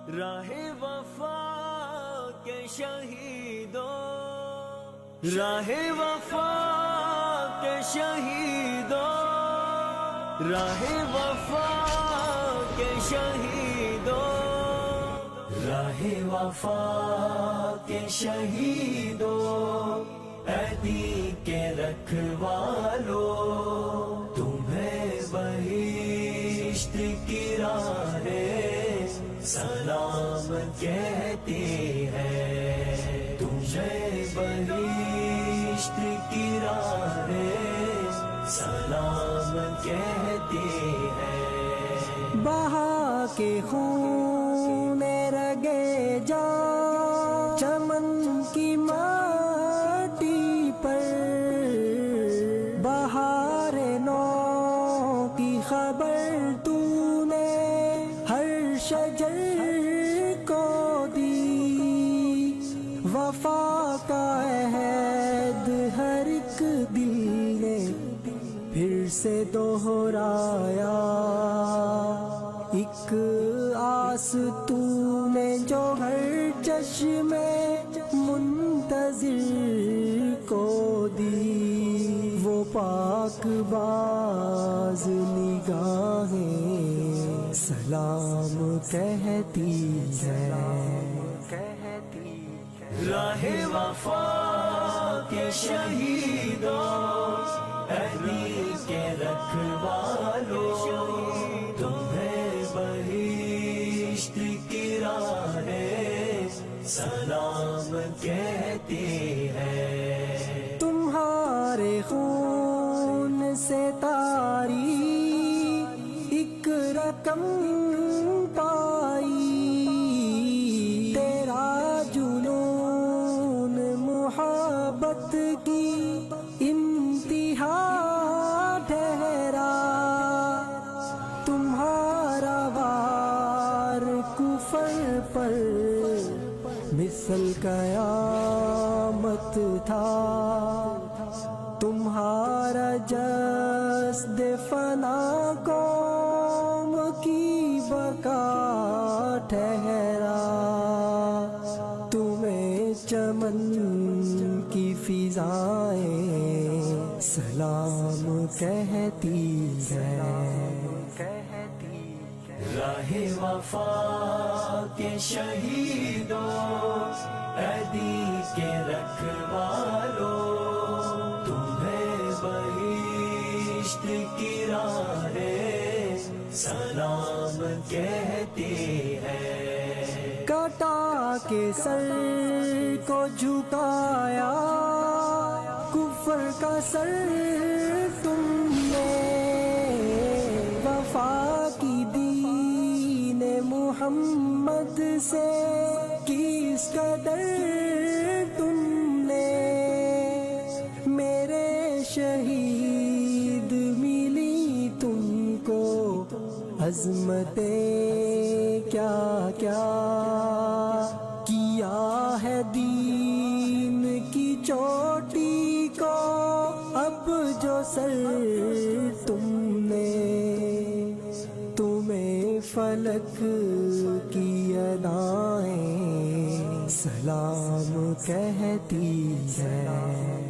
راہ وفا کے شہیدوں، راہ وفا کے شہیدوں، راہ وفا کے شہیدوں، راہ وفا کے شہیدوں، عہدی کے رکھوالو، تمہیں بہشت کی راہ سلام کہتی ہے، تمہیں بہشت کی راہ سلام کہتی ہے۔ بہا کے خون رگے جا چمن کی ماٹی پر، بہار نو کی خبر تو نے ہر شجر کو دی، وفا کا عہد ہر ایک دل نے پھر سے دوہرایا، ایک آس تو نے جو ہر چشم منتظر کو دی، وہ پاک باز نگاہیں سلام کہتی ہے۔ راہ وفا کے شہیدوں، عہدی کے رکھوالو، تمہیں بہشت کی راہ سلام کہتی ہے۔ تمہارے خون سے تاری ایک رقم پائی، تیرا جنون محبت کی انتہا ٹھہرا، تمہارا وار کفر پر مثل قیامت تھا، تمہارا جسد فنا قوم کی بقا ٹھہرا، تمہیں چمن کی فضائیں سلام کہتی ہے۔ راہ وفا کے شہیدوں، عہدی کے رکھوالو، تمہیں بہشت کی راہ سلام کہتی ہے۔ کٹا کے سر کو جھکایا کفر کا سر تم نے، وفا کی دین محمد سے کس قدر تم نے، میرے شہید ملی تم کو عظمتیں کیا کیا، کیا ہے دین کی چوٹی کو اب جو سر تم نے، تمہیں فلک کی ادائیں سلام کہتی ہے۔